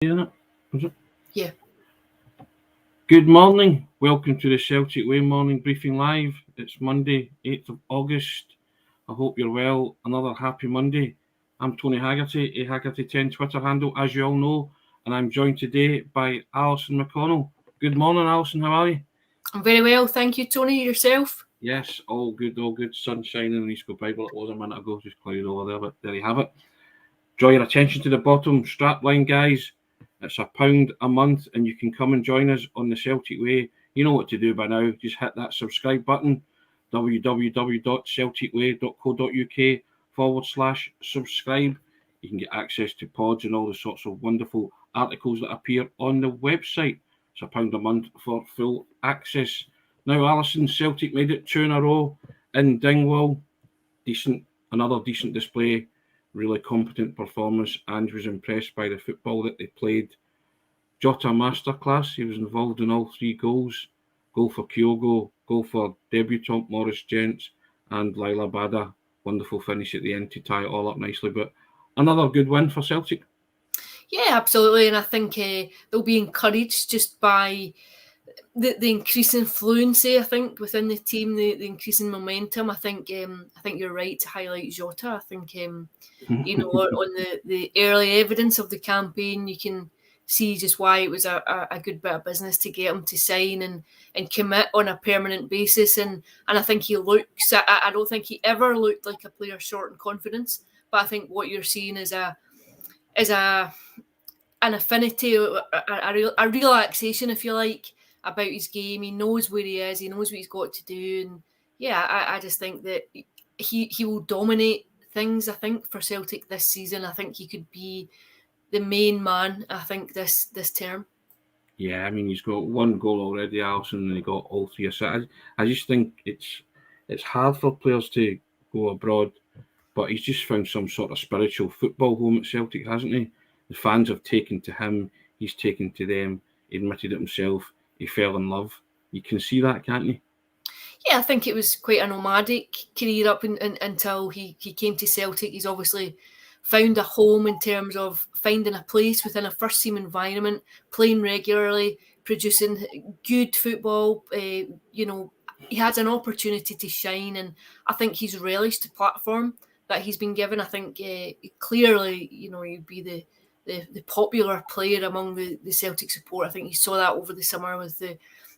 Isn't it? Was it? Yeah. Good morning. Welcome to the Celtic Way Morning Briefing Live. It's Monday, 8th of August. I hope you're well. Another happy Monday. I'm Tony Haggerty, a Haggerty10 Twitter handle, as you all know, and I'm joined today by Alison McConnell. Good morning, Alison. How are you? I'm very well, thank you, Tony. Yourself? Yes, all good, all good. Sun shining in East Bible. It was a minute ago, just cloud over there, but there you have it. Draw your attention to the bottom strapline, guys. It's £1 a month, and you can come and join us on the Celtic Way. You know what to do by now. Just hit that subscribe button, www.celticway.co.uk/subscribe. You can get access to pods and all the sorts of wonderful articles that appear on the website. It's £1 a month for full access. Now, Alison, Celtic made it 2 in a row in Dingwall. Another decent display. Really competent performance, and was impressed by the football that they played. Jota masterclass. He was involved in all 3 goals. Goal for Kyogo, goal for debutant Morris Gents, and Lila Bada. Wonderful finish at the end to tie it all up nicely. But another good win for Celtic. Yeah, absolutely. And I think they'll be encouraged just by the increasing fluency, I think, within the team, the increasing momentum. I think you're right to highlight Jota. I think on the early evidence of the campaign, you can see just why it was a good bit of business to get him to sign and commit on a permanent basis. And I think he looks. I don't think he ever looked like a player short in confidence. But I think what you're seeing is an affinity, a relaxation, if you like, about his game. He knows where he is. He knows what he's got to do. And yeah, I just think that he will dominate things, I think, for Celtic this season. I think he could be the main man, I think, this term. Yeah, I mean, he's got 1 goal already, Alison, and he got all 3 assists. I just think it's hard for players to go abroad, but he's just found some sort of spiritual football home at Celtic, hasn't he? The fans have taken to him. He's taken to them. He admitted it himself. He fell in love. You can see that, can't you? Yeah, I think it was quite a nomadic career up until he came to Celtic. He's obviously found a home in terms of finding a place within a first-team environment, playing regularly, producing good football. He has an opportunity to shine, and I think he's relished the platform that he's been given. I think clearly, he'd be the popular player among the Celtic support. I think you saw that over the summer with the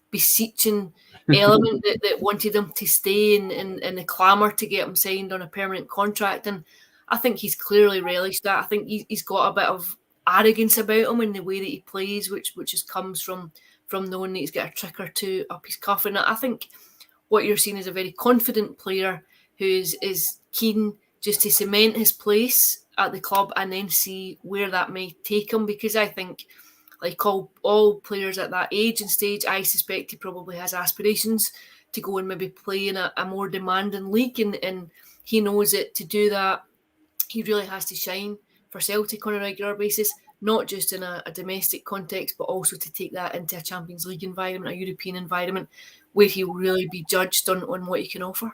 beseeching element that wanted him to stay and the clamour to get him signed on a permanent contract. And I think he's clearly relished that. I think he's got a bit of arrogance about him in the way that he plays, which just comes from knowing that he's got a trick or two up his cuff. And I think what you're seeing is a very confident player who is keen just to cement his place at the club and then see where that may take him. Because I think, like all players at that age and stage, I suspect he probably has aspirations to go and maybe play in a more demanding league. And he knows that to do that, he really has to shine for Celtic on a regular basis, not just in a domestic context, but also to take that into a Champions League environment, a European environment, where he will really be judged on what he can offer.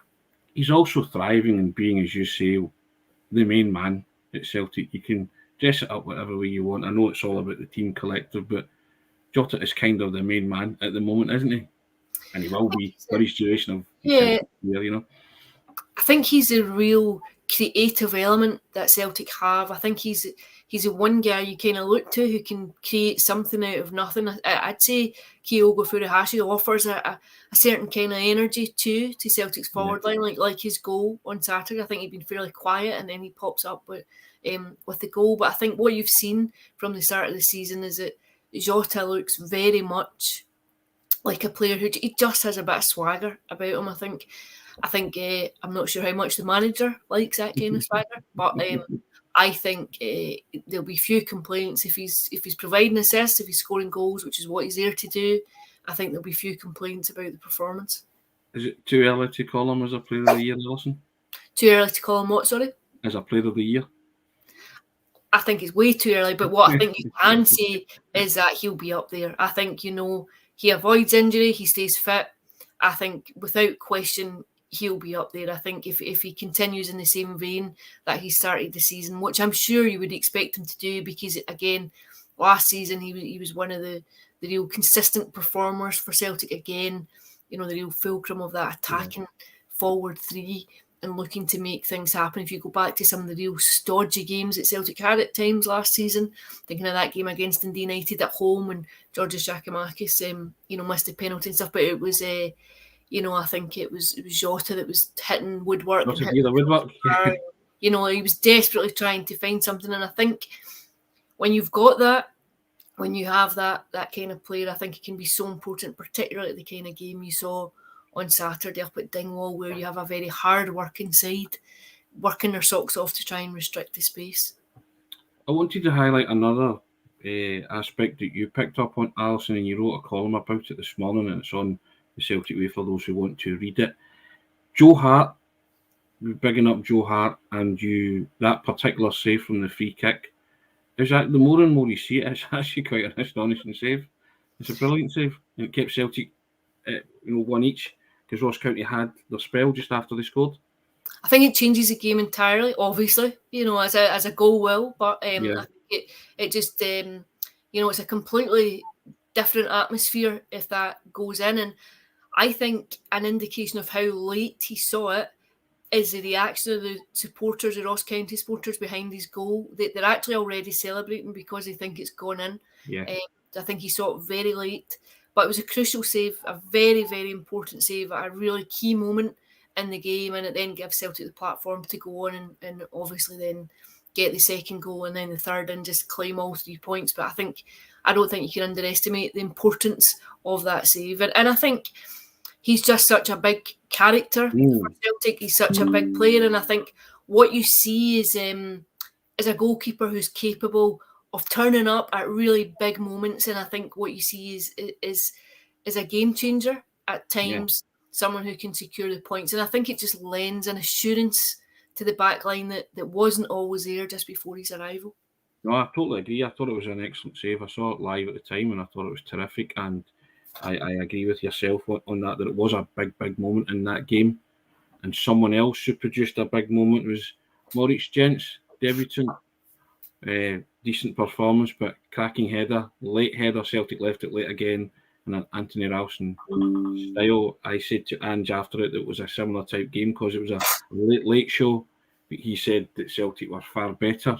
He's also thriving in being, as you say, the main man at Celtic. You can dress it up whatever way you want. I know it's all about the team collective, but Jota is kind of the main man at the moment, isn't he? And he will be for his duration of his career, I think he's a real creative element that Celtic have. I think he's the one guy you kind of look to who can create something out of nothing. I'd say Kyogo Furuhashi offers a certain kind of energy to Celtic's forward line, like his goal on Saturday. I think he'd been fairly quiet, and then he pops up with the goal. But I think what you've seen from the start of the season is that Jota looks very much like a player who he just has a bit of swagger about him. I think I'm not sure how much the manager likes that kind of swagger, but I think there'll be few complaints if he's providing assists, if he's scoring goals, which is what he's there to do. I think there'll be few complaints about the performance. Is it too early to call him as a player of the year, Alison? Too early to call him what, sorry? As a player of the year? I think it's way too early, but what I think you can say is that he'll be up there. I think, he avoids injury, he stays fit. I think without question, he'll be up there. I think if he continues in the same vein that he started the season, which I'm sure you would expect him to do, because again, last season he was one of the real consistent performers for Celtic again. The real fulcrum of that attacking forward three and looking to make things happen. If you go back to some of the real stodgy games that Celtic had at times last season, thinking of that game against Dundee United at home when Georgios Giakoumakis, missed a penalty and stuff, but it was I think it was Jota that was hitting woodwork. Not and hitting woodwork. He was desperately trying to find something, and I think when you've got that, when you have that kind of player, I think it can be so important, particularly the kind of game you saw on Saturday up at Dingwall, where you have a very hard-working side, working their socks off to try and restrict the space. I wanted to highlight another aspect that you picked up on, Alison, and you wrote a column about it this morning, and it's on the Celtic Way for those who want to read it. Joe Hart, bigging up Joe Hart, and that particular save from the free kick, is that the more and more you see it, it's actually quite an astonishing save. It's a brilliant save, and it kept Celtic 1 each, because Ross County had their spell just after they scored. I think it changes the game entirely, obviously, as a goal will, but I think it just, it's a completely different atmosphere if that goes in. And I think an indication of how late he saw it is the reaction of the supporters, the Ross County supporters behind his goal. They're actually already celebrating because they think it's gone in. Yeah. I think he saw it very late, but it was a crucial save, a very, very important save at a really key moment in the game, and it then gives Celtic the platform to go on and obviously then get the second goal and then the third and just claim all 3 points. But I don't think you can underestimate the importance of that save. And I think he's just such a big character for Celtic. He's such a big player, and I think what you see is a goalkeeper who's capable of turning up at really big moments, and I think what you see is a game changer at times. Yeah. Someone who can secure the points, and I think it just lends an assurance to the back line that wasn't always there just before his arrival. No, I totally agree. I thought it was an excellent save. I saw it live at the time, and I thought it was terrific. And I agree with yourself on that it was a big moment in that game. And someone else who produced a big moment was Moritz Gents, debutant. Decent performance, but cracking header, late header. Celtic left it late again, and an Anthony Ralston style. I said to Ange after it that it was a similar type game because it was a late show, but he said that Celtic were far better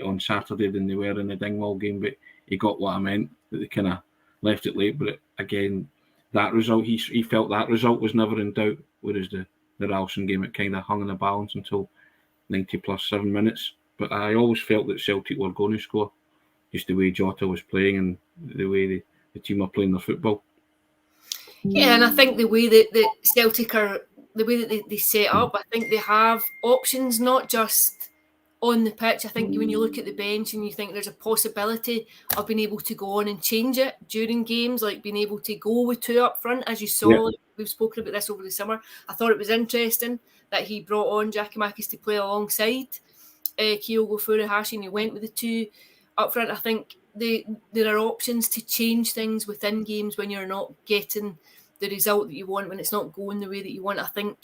on Saturday than they were in the Dingwall game, but he got what I meant, that they kind of left it late. But again, that result, he felt that result was never in doubt, whereas the Ralston game, it kind of hung in the balance until 90 plus 7 minutes. But I always felt that Celtic were going to score, just the way Jota was playing and the way the team were playing their football. Yeah, and I think the way that Celtic are, the way that they set up, I think they have options, not just on the pitch. I think when you look at the bench and you think there's a possibility of being able to go on and change it during games, like being able to go with 2 up front, as you saw. Yeah. Like we've spoken about this over the summer. I thought it was interesting that he brought on Giakoumakis to play alongside Kyogo Furuhashi, and he went with the 2 up front. I think there are options to change things within games when you're not getting the result that you want, when it's not going the way that you want. I think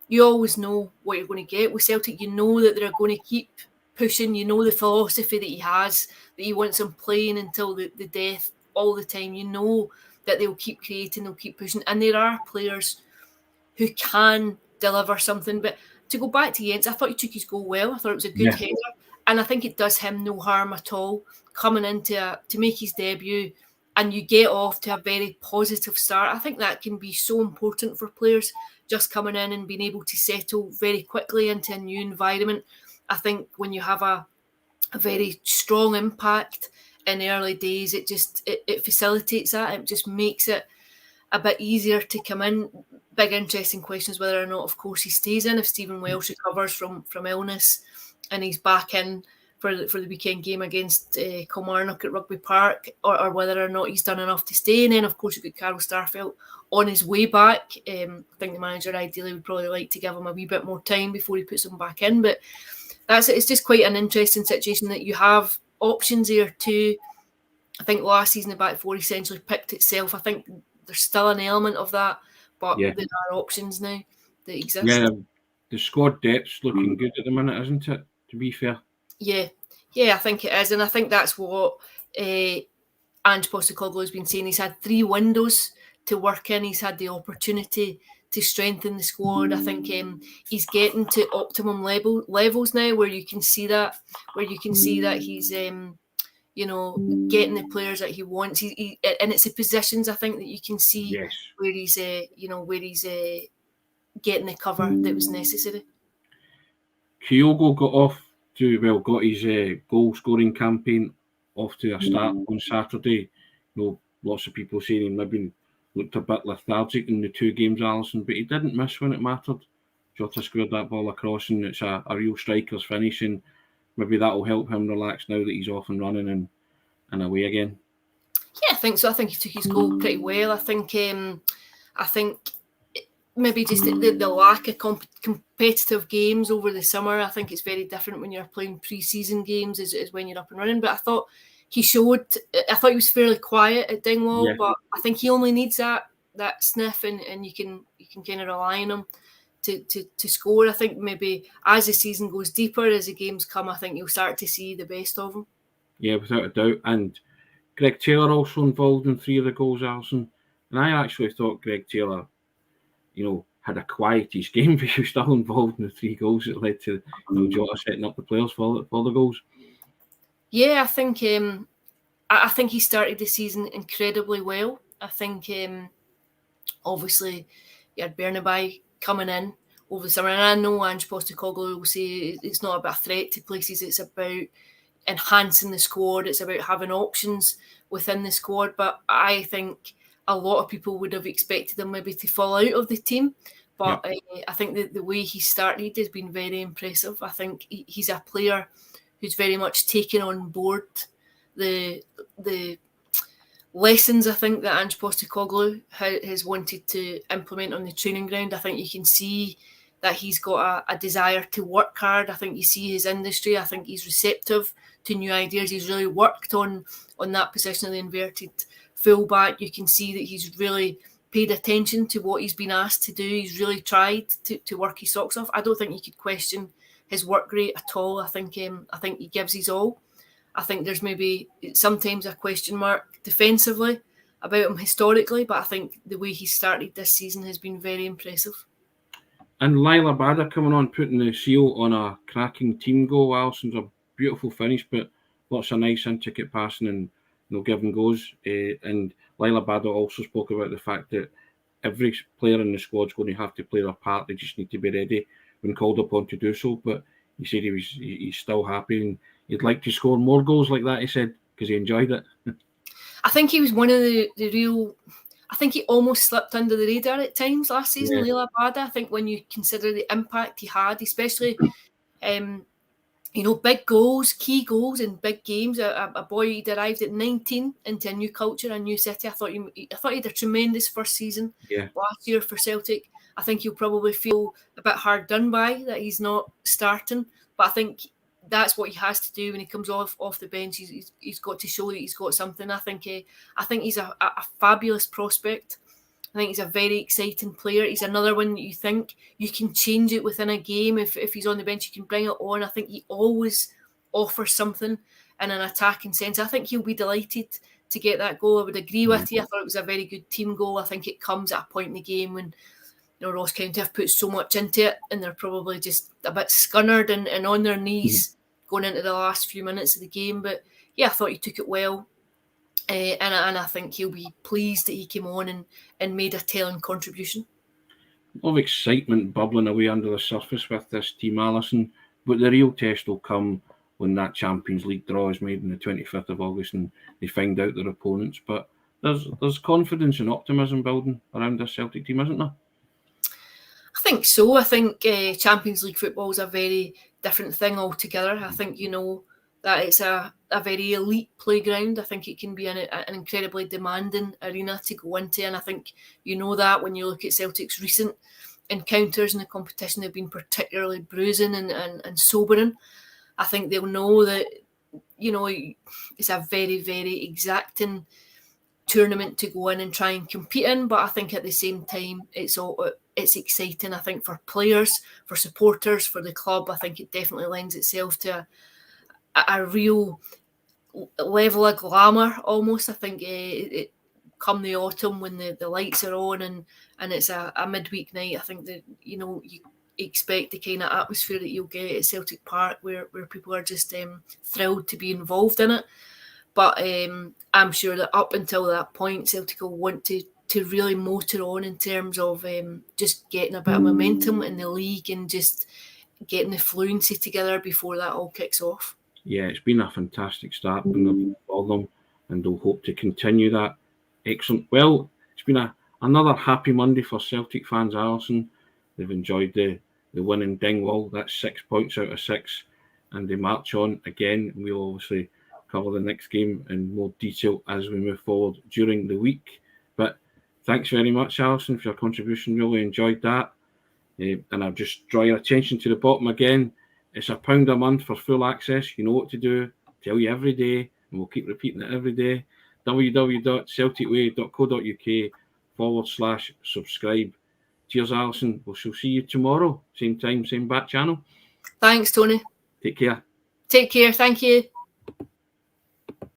you always know what you're going to get with Celtic. You know that they're going to keep pushing. You know the philosophy that he has, that he wants them playing until the death all the time. You know that they'll keep creating, they'll keep pushing. And there are players who can deliver something. But to go back to Jens, I thought he took his goal well. I thought it was a good header. And I think it does him no harm at all coming into to make his debut, and you get off to a very positive start. I think that can be so important for players, just coming in and being able to settle very quickly into a new environment. I think when you have a very strong impact in the early days, it facilitates that. It just makes it a bit easier to come in. Big interesting questions whether or not, of course, he stays in if Stephen Welsh recovers from illness and he's back in for the weekend game against Kilmarnock at Rugby Park, or whether or not he's done enough to stay. And then, of course, you've got Carl Starfelt on his way back. I think the manager ideally would probably like to give him a wee bit more time before he puts him back in. But it's just quite an interesting situation that you have options here too. I think last season the back four essentially picked itself. I think there's still an element of that, but there are options now that exist. Yeah, the squad depth's looking good at the minute, isn't it? To be fair. Yeah, Yeah, I think it is, and I think that's what Ange Postecoglou has been saying. He's had 3 windows to work in. He's had the opportunity to strengthen the squad. I think he's getting to optimum levels now, where you can see that, he's getting the players that he wants. And it's the positions, I think, that you can see Yes. where he's getting the cover that was necessary. Kyogo got his goal scoring campaign off to a start on Saturday. Lots of people saying he maybe looked a bit lethargic in the 2 games, Alison, but he didn't miss when it mattered. Jota squared that ball across, and it's a real striker's finish, and maybe that'll help him relax now that he's off and running and away again. Yeah, I think so. I think he took his goal pretty well. I think maybe just the lack of competitive games over the summer. I think it's very different when you're playing pre-season games as when you're up and running. But I thought he was fairly quiet at Dingwall, yeah. But I think he only needs that sniff, and you can kind of rely on him to score. I think maybe as the season goes deeper, as the games come, I think you'll start to see the best of him. Yeah, without a doubt. And Greg Taylor also involved in 3 of the goals, Alison. And I actually thought Greg Taylor, had a quietish game, but he was still involved in the 3 goals that led to Jota setting up the players for the goals. Yeah, I think he started the season incredibly well. I think obviously you had Bernabei coming in over the summer, and I know Ange Postecoglou will say it's not about a threat to places, it's about enhancing the squad, it's about having options within the squad. But I think a lot of people would have expected him maybe to fall out of the team. But I think the way he started has been very impressive. I think he's a player who's very much taken on board the lessons, I think, that Ange Postecoglou has wanted to implement on the training ground. I think you can see that he's got a desire to work hard. I think you see his industry. I think he's receptive to new ideas. He's really worked on that position of the inverted fullback. You can see that he's really paid attention to what he's been asked to do. He's really tried to work his socks off. I don't think you could question his work rate at all. I think he gives his all. I think there's maybe sometimes a question mark defensively about him historically, but I think the way he started this season has been very impressive. And Lila Bada coming on, putting the seal on a cracking team goal. Alison's a beautiful finish, but lots of nice in-ticket passing and give and goes. And Lila Bada also spoke about the fact that every player in the squad's going to have to play their part. They just need to be ready when called upon to do so. But he said he's still happy and he'd like to score more goals like that, he said, because he enjoyed it. I think he was one of the real... I think he almost slipped under the radar at times last season, yeah. Lila Bada. I think when you consider the impact he had, especially, big goals, key goals in big games. A boy he'd arrived at 19 into a new culture, a new city. I thought he had a tremendous first season last year for Celtic. I think he'll probably feel a bit hard done by that he's not starting, but I think that's what he has to do when he comes off the bench. He's got to show that he's got something. I think he's a fabulous prospect. I think he's a very exciting player. He's another one that you think you can change it within a game. If he's on the bench, you can bring it on. I think he always offers something in an attacking sense. I think he'll be delighted to get that goal. I would agree with you. I thought it was a very good team goal. I think it comes at a point in the game when Ross County have put so much into it and they're probably just a bit scunnered and on their knees going into the last few minutes of the game. But yeah, I thought he took it well. And I think he'll be pleased that he came on and made a telling contribution. A lot of excitement bubbling away under the surface with this team, Alison. But the real test will come when that Champions League draw is made on the 25th of August and they find out their opponents. But there's confidence and optimism building around this Celtic team, isn't there? I think so. I think Champions League football is a very different thing altogether. I think that it's a very elite playground. I think it can be an incredibly demanding arena to go into, and I think that when you look at Celtic's recent encounters in the competition, they've been particularly bruising and sobering. I think they'll know that it's a very, very exacting tournament to go in and try and compete in, but I think at the same time it's exciting. I think for players, for supporters, for the club, I think it definitely lends itself to a real level of glamour almost. I think it come the autumn when the lights are on and it's a midweek night, I think that, you know, you expect the kind of atmosphere that you'll get at Celtic Park where people are just thrilled to be involved in it. But I'm sure that up until that point, Celtic will want to really motor on in terms of just getting a bit of momentum in the league and just getting the fluency together before that all kicks off. Yeah, it's been a fantastic start for them, and they'll hope to continue that. Excellent. Well, it's been another happy Monday for Celtic fans, Alison. They've enjoyed the win in Dingwall. That's 6 points out of 6, and they march on again. We'll obviously cover the next game in more detail as we move forward during the week. But thanks very much, Alison, for your contribution. Really enjoyed that. And I'll just draw your attention to the bottom again. It's £1 a month for full access. You know what to do. Tell you every day, and we'll keep repeating it every day. www.celticway.co.uk/subscribe. Cheers, Alison. We shall see you tomorrow. Same time, same bat channel. Thanks, Tony. Take care. Take care. Thank you.